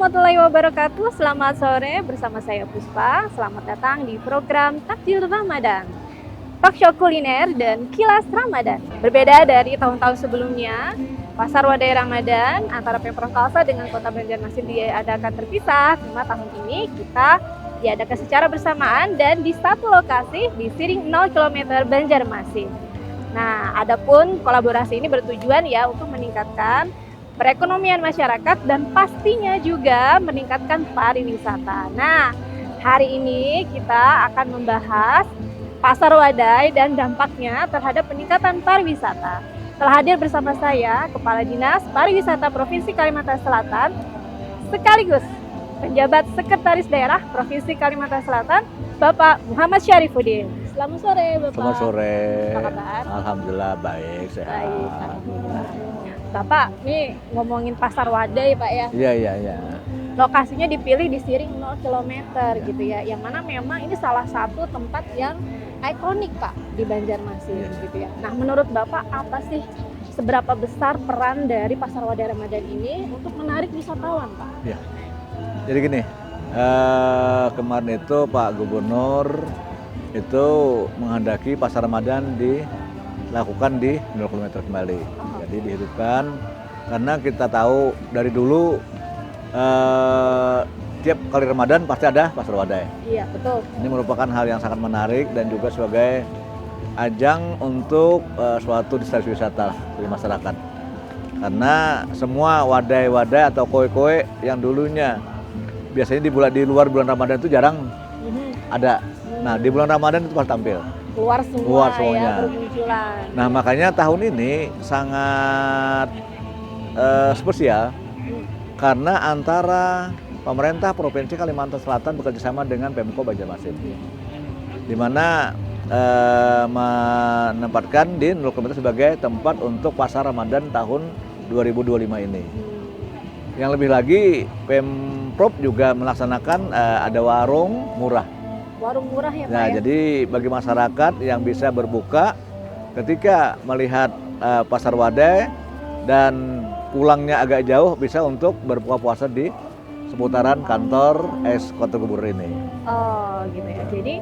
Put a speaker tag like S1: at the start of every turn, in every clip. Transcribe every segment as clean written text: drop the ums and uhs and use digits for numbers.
S1: warahmatullahi wabarakatuh. Selamat sore bersama saya Puspa. Selamat datang di program Takjil Ramadan, talk show kuliner dan kilas Ramadan. Berbeda dari tahun-tahun sebelumnya, Pasar Wadai Ramadan antara Pemprov Kalsel dengan Kota Banjarmasin diadakan terpisah. Cuma tahun ini kita diadakan secara bersamaan dan di satu lokasi di Siring 0 km Banjarmasin. Nah, adapun kolaborasi ini bertujuan ya untuk meningkatkan perekonomian masyarakat dan pastinya juga meningkatkan pariwisata. Nah, hari ini kita akan membahas Pasar Wadai dan dampaknya terhadap peningkatan pariwisata. Telah hadir bersama saya Kepala Dinas Pariwisata Provinsi Kalimantan Selatan sekaligus penjabat Sekretaris Daerah Provinsi Kalimantan Selatan, Bapak Muhammad Syarifuddin. Selamat sore, Bapak.
S2: Selamat sore.
S1: Apa kabar?
S2: Alhamdulillah baik, sehat.
S1: Baik, alhamdulillah. Bapak, nih ngomongin Pasar Wadai, Pak ya.
S2: Iya.
S1: Lokasinya dipilih di Siring 0 km gitu ya. Yang mana memang ini salah satu tempat yang ikonik, Pak, di Banjarmasin gitu ya. Nah, menurut Bapak apa sih seberapa besar peran dari Pasar Wadai Ramadan ini untuk menarik wisatawan, Pak?
S2: Ya. Jadi gini, kemarin itu Pak Gubernur itu menghendaki Pasar Ramadan dilakukan di 0 km kembali. Jadi dihidupkan karena kita tahu dari dulu tiap kali Ramadan pasti ada Pasar Wadai.
S1: Iya, betul.
S2: Ini merupakan hal yang sangat menarik dan juga sebagai ajang untuk suatu destinasi wisata bagi masyarakat. Karena semua wadai-wadai atau kue-kue yang dulunya biasanya di luar bulan Ramadan itu jarang ada. Nah, di bulan Ramadan itu pasti tampil.
S1: Keluar semuanya. Ya, bermunculan.
S2: Nah, makanya tahun ini sangat spesial karena antara pemerintah Provinsi Kalimantan Selatan bekerjasama dengan Pemko Banjarmasin, di mana menempatkan di 0 km sebagai tempat untuk Pasar Ramadan tahun 2025 ini. Yang lebih lagi, Pemprov juga melaksanakan ada warung murah.
S1: Warung murah ya, Pak?
S2: Nah,
S1: ya?
S2: jadi bagi masyarakat yang bisa berbuka ketika melihat Pasar Wadai dan pulangnya agak jauh bisa untuk berbuka puasa di seputaran kantor Kota Gubernur ini.
S1: Oh, gitu ya. Jadi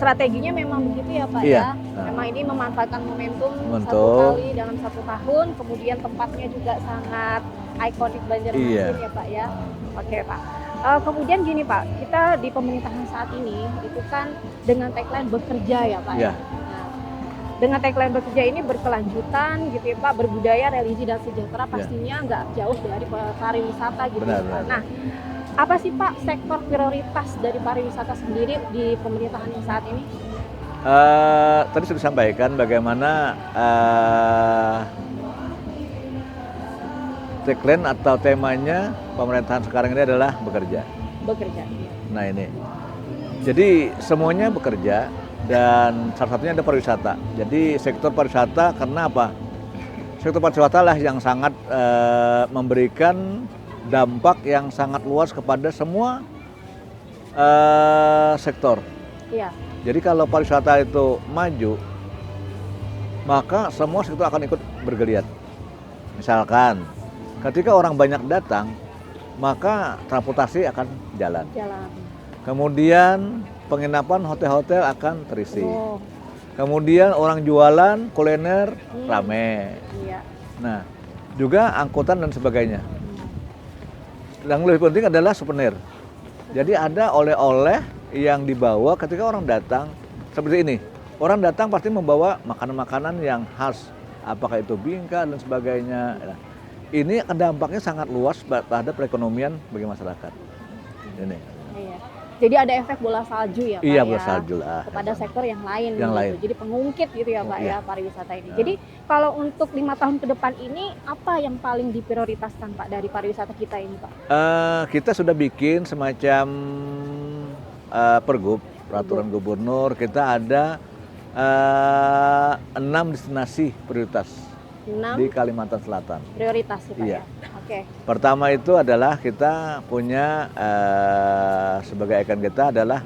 S1: strateginya memang begitu ya, Pak
S2: Iya.
S1: ya. Memang ini memanfaatkan momentum satu kali dalam satu tahun, kemudian tempatnya juga sangat ikonik Banjarmasin ya, Pak ya. Oke, Pak. Kemudian gini, Pak, kita di pemerintahan saat ini itu kan dengan tagline bekerja ya, Pak ya. Nah, dengan tagline bekerja ini berkelanjutan gitu ya, Pak, berbudaya, religi dan sejahtera pastinya nggak jauh dari pariwisata gitu.
S2: Benar.
S1: Nah, apa sih, Pak, sektor prioritas dari pariwisata sendiri di pemerintahan yang saat ini?
S2: Tadi sudah disampaikan bagaimana tagline atau temanya pemerintahan sekarang ini adalah bekerja.
S1: Bekerja.
S2: Nah, ini. Jadi semuanya bekerja dan salah satunya ada pariwisata. Jadi sektor pariwisata karena apa? Sektor pariwisata lah yang sangat memberikan dampak yang sangat luas kepada semua sektor.
S1: Iya.
S2: Jadi kalau pariwisata itu maju, maka semua sektor akan ikut bergeliat. Misalkan, ketika orang banyak datang, maka transportasi akan jalan. Kemudian penginapan hotel-hotel akan terisi. Kemudian orang jualan kuliner rame.
S1: Iya.
S2: Nah, juga angkutan dan sebagainya. Yang lebih penting adalah souvenir. Jadi ada oleh-oleh yang dibawa ketika orang datang seperti ini. Orang datang pasti membawa makanan-makanan yang khas, apakah itu bingka dan sebagainya. Ini dampaknya sangat luas terhadap perekonomian bagi masyarakat. Ini.
S1: Iya. Jadi ada efek bola salju ya, Pak?
S2: Iya, bola salju lah.
S1: Kepada sektor yang lain.
S2: Yang lain.
S1: Jadi pengungkit gitu ya, Pak ya, pariwisata ini. Jadi kalau untuk 5 tahun ke depan ini, apa yang paling diprioritaskan, Pak, dari pariwisata kita ini, Pak?
S2: Kita sudah bikin semacam pergub, peraturan gubernur. Kita ada 6 destinasi prioritas.
S1: 6
S2: di Kalimantan Selatan.
S1: Prioritas ya, Pak?
S2: Iya.
S1: Oke.
S2: Pertama itu adalah kita punya sebagai ikon kita adalah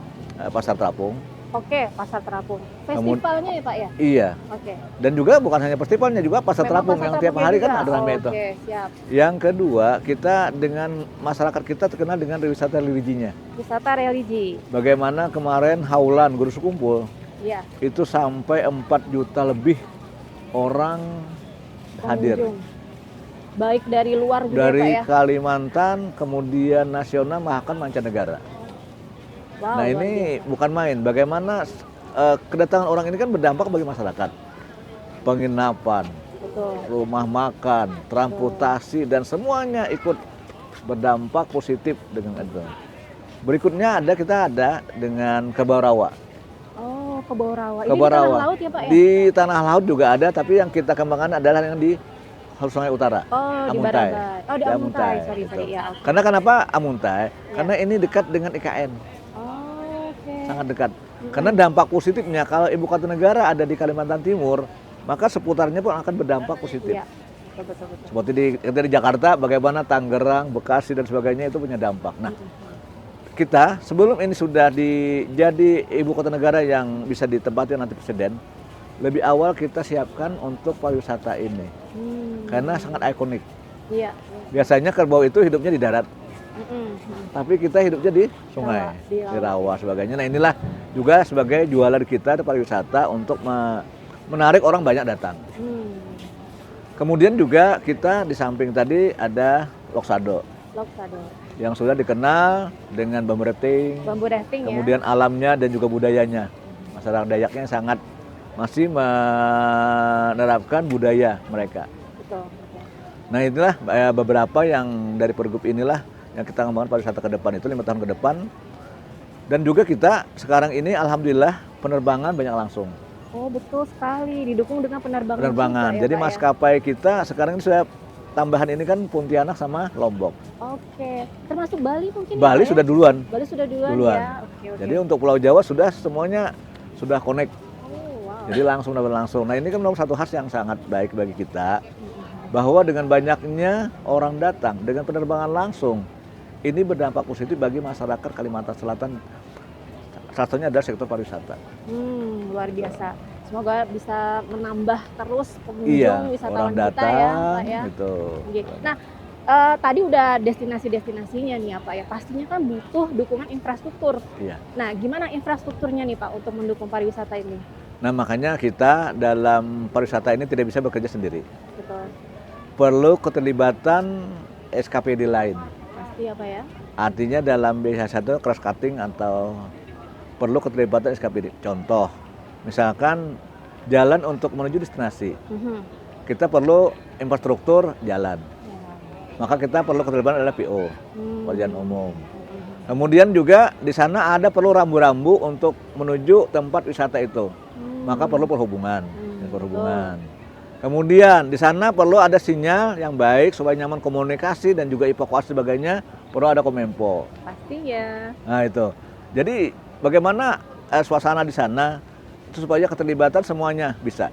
S2: Pasar Terapung.
S1: Oke, Pasar Terapung. Festivalnya ya Pak ya?
S2: Iya.
S1: Oke.
S2: Dan juga bukan hanya festivalnya, juga pasar
S1: Memang
S2: terapung
S1: Pasar
S2: yang tiap
S1: Terapungnya
S2: hari kan
S1: juga?
S2: ada ramai itu.
S1: Oke, siap.
S2: Yang kedua, kita dengan masyarakat kita terkenal dengan wisata religinya.
S1: Wisata religi.
S2: Bagaimana kemarin Haulan Guru Sekumpul
S1: Iya.
S2: itu sampai 4 juta lebih orang hadir.
S1: Pengunjung. Baik dari luar juga
S2: Dari
S1: Pak ya?
S2: Kalimantan, kemudian nasional, bahkan mancanegara.
S1: Wow,
S2: Nah
S1: luar
S2: ini
S1: biasa.
S2: bukan main, bagaimana kedatangan orang ini kan berdampak bagi masyarakat. Penginapan,
S1: Betul.
S2: rumah makan, transportasi, dan semuanya ikut berdampak positif dengan itu. Berikutnya kita ada dengan Kebarawa.
S1: Oh, ke bawah rawa. Ini di
S2: Kebarawa.
S1: tengah laut ya Pak ya?
S2: Di tanah laut juga ada, tapi yang kita kembangkan adalah yang di Sungai Utara.
S1: Oh, di
S2: Amuntai.
S1: Barangai. Oh, di
S2: Di
S1: Amuntai.
S2: Amuntai,
S1: Sorry,
S2: betul.
S1: ya. Oke.
S2: Karena kenapa Amuntai?
S1: Ya.
S2: Karena ini dekat dengan IKN,
S1: Oh, oke.
S2: sangat dekat. Karena dampak positifnya kalau ibu kota negara ada di Kalimantan Timur, maka seputarnya pun akan berdampak positif.
S1: Iya. Betul, betul, betul.
S2: Seperti di Jakarta, bagaimana Tangerang, Bekasi dan sebagainya itu punya dampak. Nah, kita sebelum ini sudah jadi ibu kota negara yang bisa ditempati nanti presiden, lebih awal kita siapkan untuk pariwisata ini karena sangat ikonik.
S1: Iya.
S2: Biasanya kerbau itu hidupnya di darat, tapi kita hidupnya di sungai,
S1: Di
S2: di rawa sebagainya. Nah inilah juga sebagai jualan kita di pariwisata untuk menarik orang banyak datang. Kemudian juga kita di samping tadi ada Loksado
S1: Loksado.
S2: yang sudah dikenal dengan bambu rafting,
S1: Bambu rafting ya.
S2: kemudian alamnya dan juga budayanya. Masyarakat Dayaknya sangat masih menerapkan budaya mereka.
S1: Betul, betul.
S2: Nah inilah beberapa yang dari pergub inilah yang kita ngembangkan pariwisata ke depan itu 5 tahun ke depan. Dan juga kita sekarang ini alhamdulillah penerbangan banyak langsung.
S1: Oh betul sekali, didukung dengan penerbangan.
S2: Penerbangan.
S1: juga ya,
S2: Jadi
S1: Pak, ya?
S2: maskapai kita sekarang ini sudah tambahan ini kan Pontianak sama Lombok.
S1: Oke, termasuk Bali mungkin.
S2: Bali
S1: ya, Pak,
S2: sudah
S1: ya?
S2: duluan.
S1: Bali sudah duluan,
S2: Duluan.
S1: ya. Oke, oke.
S2: Jadi untuk Pulau Jawa sudah semuanya sudah connect.
S1: Oh, wow.
S2: Jadi langsung dapat langsung. Nah ini kan memang satu hal yang sangat baik bagi kita, bahwa dengan banyaknya orang datang dengan penerbangan langsung, ini berdampak positif bagi masyarakat Kalimantan Selatan. Salah satunya adalah sektor pariwisata.
S1: Luar biasa. Semoga bisa menambah terus pengunjung
S2: Iya,
S1: wisatawan
S2: orang
S1: kita
S2: datang,
S1: ya, Pak ya.
S2: gitu.
S1: Oke. Nah, tadi udah destinasi-destinasinya nih ya Pak ya. Pastinya kan butuh dukungan infrastruktur.
S2: Iya.
S1: Nah, gimana infrastrukturnya nih Pak untuk mendukung pariwisata ini?
S2: Nah makanya kita dalam pariwisata ini tidak bisa bekerja sendiri.
S1: Betul.
S2: Perlu keterlibatan SKPD lain.
S1: Pasti ya Pak ya.
S2: Artinya dalam BH1 cross cutting atau perlu keterlibatan SKPD. Contoh, misalkan jalan untuk menuju destinasi, kita perlu infrastruktur jalan. Maka kita perlu keterlibatan adalah PO, pekerjaan umum. Kemudian juga di sana ada perlu rambu-rambu untuk menuju tempat wisata itu. Maka perlu perhubungan. Kemudian di sana perlu ada sinyal yang baik supaya nyaman komunikasi dan juga evakuasi sebagainya, perlu ada Kominfo.
S1: Pastinya.
S2: Nah itu. Jadi bagaimana suasana di sana itu supaya keterlibatan semuanya bisa.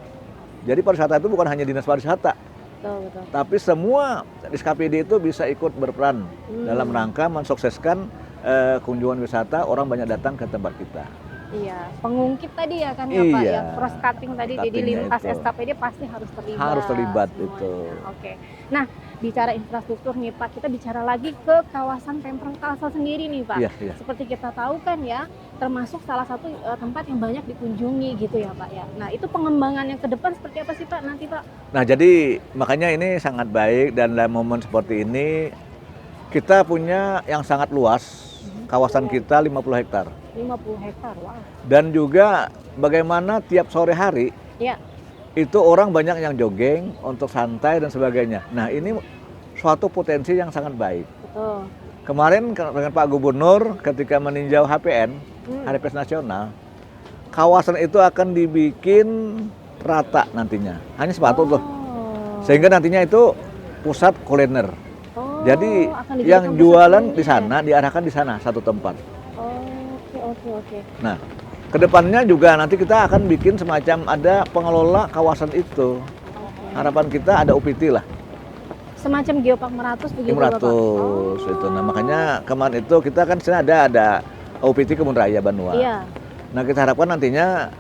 S2: Jadi pariwisata itu bukan hanya dinas pariwisata,
S1: Betul.
S2: tapi semua SKPD itu bisa ikut berperan dalam rangka mensukseskan kunjungan wisata, orang banyak datang ke tempat kita.
S1: Iya, pengungkit tadi ya kan ya Pak
S2: Iya.
S1: ya, cross cutting tadi, jadi
S2: Cuttingnya
S1: lintas
S2: itu.
S1: SKPD pasti harus terlibat.
S2: Harus terlibat,
S1: semuanya.
S2: itu.
S1: Oke, nah bicara infrastruktur nih Pak, kita bicara lagi ke kawasan Pemprov Kalsel sendiri nih Pak.
S2: Iya.
S1: Seperti kita tahu kan ya, termasuk salah satu tempat yang banyak dikunjungi gitu ya Pak ya. Nah itu pengembangan yang ke depan seperti apa sih Pak nanti Pak?
S2: Nah jadi makanya ini sangat baik dan dalam momen seperti ini kita punya yang sangat luas, kawasan kita 50 hektar.
S1: 50 hektar, wow.
S2: Dan juga bagaimana tiap sore hari
S1: Ya.
S2: itu orang banyak yang jogging untuk santai dan sebagainya. Nah ini suatu potensi yang sangat baik.
S1: Betul.
S2: Kemarin dengan Pak Gubernur ketika meninjau HPN, Hari Pers Nasional, kawasan itu akan dibikin rata nantinya. Hanya sepatu tuh. Sehingga nantinya itu pusat kuliner. Jadi
S1: akan dijadikan
S2: yang
S1: pusat
S2: jualan
S1: kuliner.
S2: di sana diarahkan di sana satu tempat.
S1: Oke.
S2: Nah, kedepannya juga nanti kita akan bikin semacam ada pengelola kawasan itu. Harapan kita ada UPT lah.
S1: Semacam Geopark Meratus begitu Bapak?
S2: 500 itu. Nah, makanya kemarin itu kita kan sini ada UPT Kebun Raya Banua.
S1: Iya.
S2: Nah, kita harapkan nantinya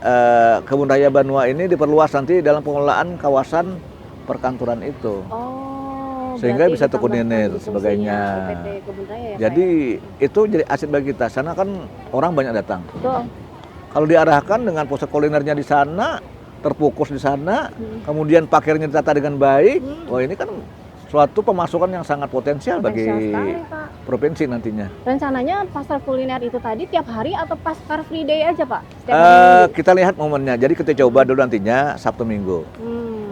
S2: Kebun Raya Banua ini diperluas nanti dalam pengelolaan kawasan perkantoran itu.
S1: Oh,
S2: Sehingga
S1: berarti
S2: bisa untuk
S1: ditambahkan
S2: kuliner
S1: di fungsinya
S2: sebagainya.
S1: UPT Kebun Raya ya, Pak,
S2: Jadi
S1: ya?
S2: itu jadi aset bagi kita. Sana kan orang banyak datang.
S1: Betul.
S2: Kalau diarahkan dengan pusat kulinernya di sana, terfokus di sana, kemudian parkirnya ditata dengan baik, wah ini kan suatu pemasukan yang sangat potensial bagi
S1: Sekali, Pak.
S2: provinsi nantinya.
S1: Rencananya pasar kuliner itu tadi tiap hari atau pas Car Free Day aja, Pak? Setiap hari Minggu?
S2: Kita lihat momennya. Jadi kita coba dulu nantinya Sabtu Minggu.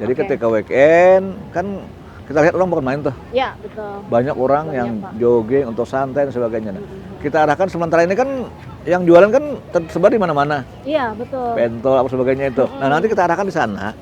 S2: Jadi
S1: Oke.
S2: ketika weekend kan kita lihat orang bukan main tuh.
S1: Ya, betul.
S2: Banyak orang
S1: Banyak,
S2: yang
S1: Pak.
S2: jogging untuk santai dan sebagainya. Nah, kita arahkan sementara ini kan yang jualan kan tersebar di mana-mana.
S1: Iya, betul.
S2: Pentol apa sebagainya itu. Nah, nanti kita arahkan di sana.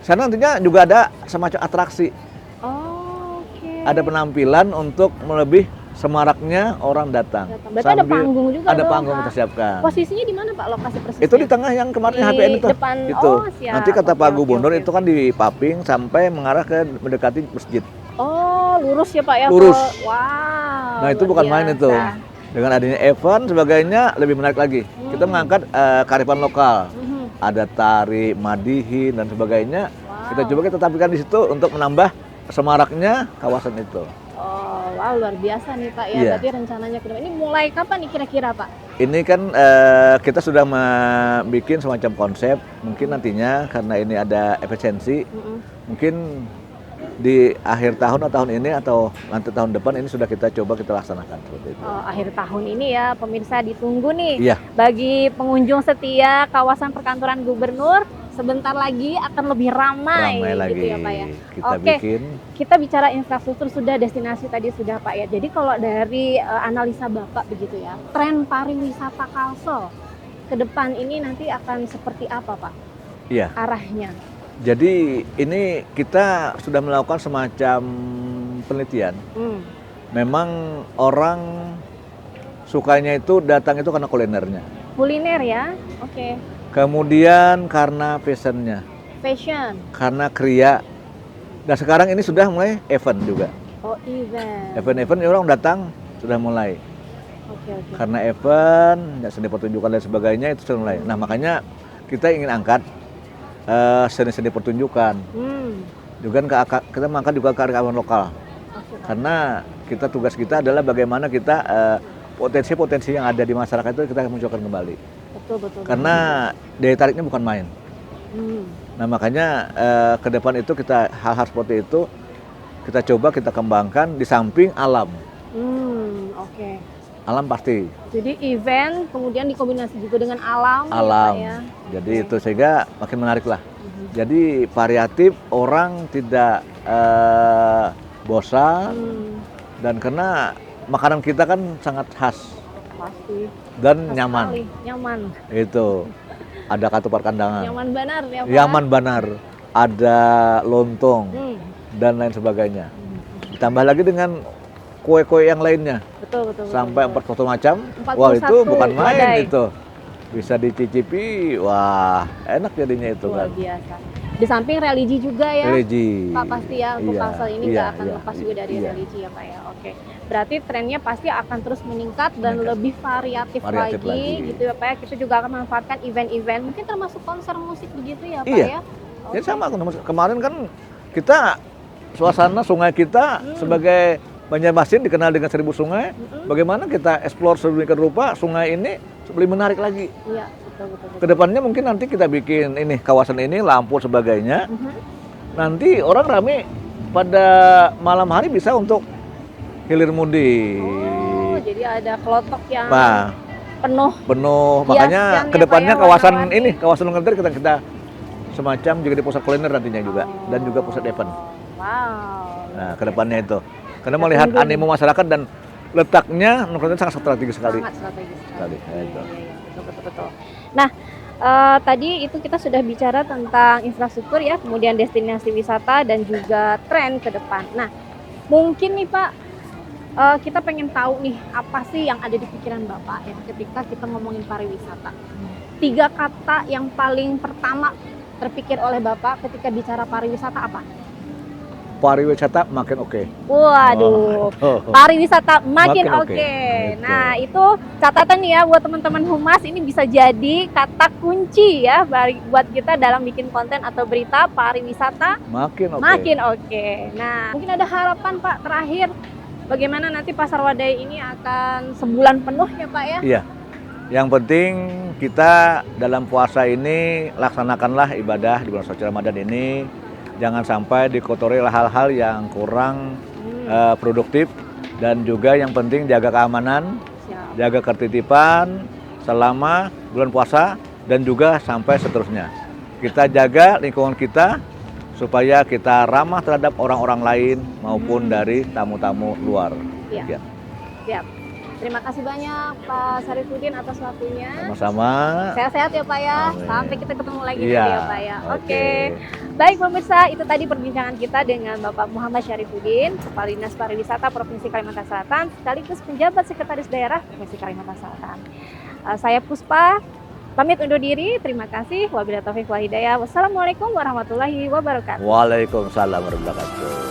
S2: Sana nantinya juga ada semacam atraksi.
S1: Oh, oke.
S2: Ada penampilan untuk melebih semaraknya orang datang.
S1: Berarti ada panggung juga
S2: Ada
S1: dong,
S2: panggung
S1: Pak.
S2: kita siapkan.
S1: Posisinya di mana, Pak, lokasi persisnya?
S2: Itu di tengah yang kemarin
S1: Di
S2: HPN itu.
S1: depan.
S2: Itu.
S1: Oh, siap.
S2: Nanti kata
S1: Oke,
S2: Pak
S1: oke,
S2: Gubernur
S1: oke.
S2: itu kan di Paping sampai mengarah ke mendekati masjid.
S1: Oh, lurus ya, Pak ya?
S2: Lurus.
S1: Wow.
S2: Nah, itu
S1: luar
S2: bukan main itu.
S1: biasa.
S2: Dengan adanya event sebagainya lebih menarik lagi. Kita mengangkat kearifan lokal. Ada tari, madihin dan sebagainya.
S1: Wow.
S2: Kita tampilkan di situ untuk menambah semaraknya kawasan itu.
S1: Oh, wow, luar biasa nih, Pak ya.
S2: Iya.
S1: Berarti rencananya ke depan. Ini mulai kapan nih kira-kira, Pak?
S2: Ini kan kita sudah membuat semacam konsep. Mungkin nantinya karena ini ada efisiensi, mungkin di akhir tahun atau tahun ini atau nanti tahun depan ini sudah kita coba kita laksanakan seperti itu.
S1: Oh, akhir tahun ini ya, pemirsa ditunggu nih.
S2: Iya.
S1: Bagi pengunjung setia kawasan perkantoran Gubernur, sebentar lagi akan lebih ramai,
S2: Ramai lagi
S1: gitu ya, Pak ya.
S2: kita
S1: Oke.
S2: bikin.
S1: Kita bicara infrastruktur sudah, destinasi tadi sudah, Pak ya. Jadi kalau dari analisa Bapak begitu ya, tren pariwisata Kalsel ke depan ini nanti akan seperti apa, Pak?
S2: Iya.
S1: Arahnya.
S2: Jadi ini kita sudah melakukan semacam penelitian. Memang orang sukanya itu datang itu karena kulinernya.
S1: Kuliner ya, oke.
S2: Kemudian karena fashionnya,
S1: Fashion.
S2: karena kriya. Dan sekarang ini sudah mulai event juga.
S1: Oh, event.
S2: Event-event orang datang sudah mulai.
S1: Oke.
S2: Karena event, seni pertunjukan dan sebagainya itu sudah mulai. Nah makanya kita ingin angkat seni-seni pertunjukan. Juga kita mengangkat juga kearifan lokal. Karena tugas kita adalah bagaimana kita potensi-potensi yang ada di masyarakat itu kita munculkan kembali.
S1: Betul.
S2: Karena daya tariknya bukan main. Nah makanya ke depan itu kita hal-hal seperti itu kita coba kita kembangkan di samping alam.
S1: Oke.
S2: Alam pasti.
S1: Jadi event kemudian dikombinasi juga dengan alam.
S2: Alam.
S1: Ya, Pak ya.
S2: Jadi itu sehingga makin menarik lah. Jadi variatif, orang tidak bosan dan karena makanan kita kan sangat khas
S1: Pasti.
S2: dan
S1: Khas
S2: nyaman.
S1: sekali. Nyaman.
S2: Itu ada ketupat kandangan,
S1: Nyaman benar ya, Pak.
S2: nyaman banar, ada lontong dan lain sebagainya. Ditambah lagi dengan kue-kue yang lainnya.
S1: Betul.
S2: Sampai 41 macam.
S1: 41
S2: Wah, itu bukan main
S1: wadai.
S2: itu. Bisa dicicipi, wah enak jadinya itu
S1: Luar
S2: kan.
S1: biasa. Di samping religi juga ya.
S2: Religi.
S1: Pak pasti ya, untuk
S2: Iya,
S1: Kalsel ini
S2: iya,
S1: nggak akan
S2: iya,
S1: lepas juga dari
S2: iya.
S1: religi ya, Pak ya. Oke. Berarti trennya pasti akan terus meningkat dan
S2: Meningkat.
S1: lebih variatif
S2: Variatif
S1: lagi,
S2: lagi.
S1: gitu ya, Pak ya. Kita juga akan memanfaatkan event-event, mungkin termasuk konser musik begitu ya, Pak
S2: Iya.
S1: ya.
S2: Jadi sama kemarin kan kita suasana sungai kita sebagai Banjarmasin dikenal dengan 1000 sungai. Bagaimana kita eksplor sedemikian rupa sungai ini lebih menarik lagi.
S1: Iya, betul.
S2: Kedepannya mungkin nanti kita bikin ini kawasan ini lampu sebagainya. Nanti orang rame pada malam hari bisa untuk hilir mudik.
S1: Oh, jadi ada kelotok yang
S2: Nah,
S1: penuh.
S2: penuh.
S1: Hiaskan
S2: Makanya
S1: ya,
S2: kedepannya
S1: Pak ya,
S2: kawasan
S1: warna-warni.
S2: ini kawasan Lungentir kita semacam juga di pusat kuliner nantinya juga dan juga pusat event.
S1: Wow.
S2: Nah, kedepannya itu. Karena
S1: Kita
S2: melihat
S1: tunggu
S2: animo masyarakat dan letaknya Lungentir sangat strategis sekali.
S1: Sangat strategis sekali.
S2: Iya, itu.
S1: Betul. Nah, tadi itu kita sudah bicara tentang infrastruktur ya, kemudian destinasi wisata dan juga tren ke depan. Nah, mungkin nih Pak, kita pengen tahu nih apa sih yang ada di pikiran Bapak ya ketika kita ngomongin pariwisata. 3 kata yang paling pertama terpikir oleh Bapak ketika bicara pariwisata apa?
S2: pariwisata makin oke.
S1: Waduh,
S2: Oh.
S1: pariwisata makin
S2: Makin oke.
S1: oke.
S2: Gitu.
S1: Nah, itu catatan ya buat teman-teman humas, ini bisa jadi kata kunci ya buat kita dalam bikin konten atau berita pariwisata
S2: Makin oke.
S1: makin oke. Nah, mungkin ada harapan Pak terakhir, bagaimana nanti Pasar Wadai ini akan sebulan penuh ya Pak ya?
S2: Iya. Yang penting kita dalam puasa ini laksanakanlah ibadah di bulan suci Ramadan ini. Jangan sampai dikotori hal-hal yang kurang produktif, dan juga yang penting jaga keamanan,
S1: Siap.
S2: jaga ketertiban selama bulan puasa dan juga sampai seterusnya. Kita jaga lingkungan kita supaya kita ramah terhadap orang-orang lain maupun dari tamu-tamu luar.
S1: Iya.
S2: Ya.
S1: Siap. Terima kasih banyak Pak Syarifudin atas waktunya.
S2: Sama-sama.
S1: Sehat-sehat ya Pak ya.
S2: Amin.
S1: Sampai kita ketemu lagi
S2: Iya.
S1: nanti ya Pak ya. Oke. Baik pemirsa, itu tadi perbincangan kita dengan Bapak Muhammad Syarifudin, Kepala Dinas Pariwisata Provinsi Kalimantan Selatan, sekaligus penjabat Sekretaris Daerah Provinsi Kalimantan Selatan. Saya Puspa, pamit undur diri. Terima kasih. Wabillahi taufiq wal hidayah. Wassalamualaikum warahmatullahi wabarakatuh.
S2: Waalaikumsalam warahmatullahi wabarakatuh.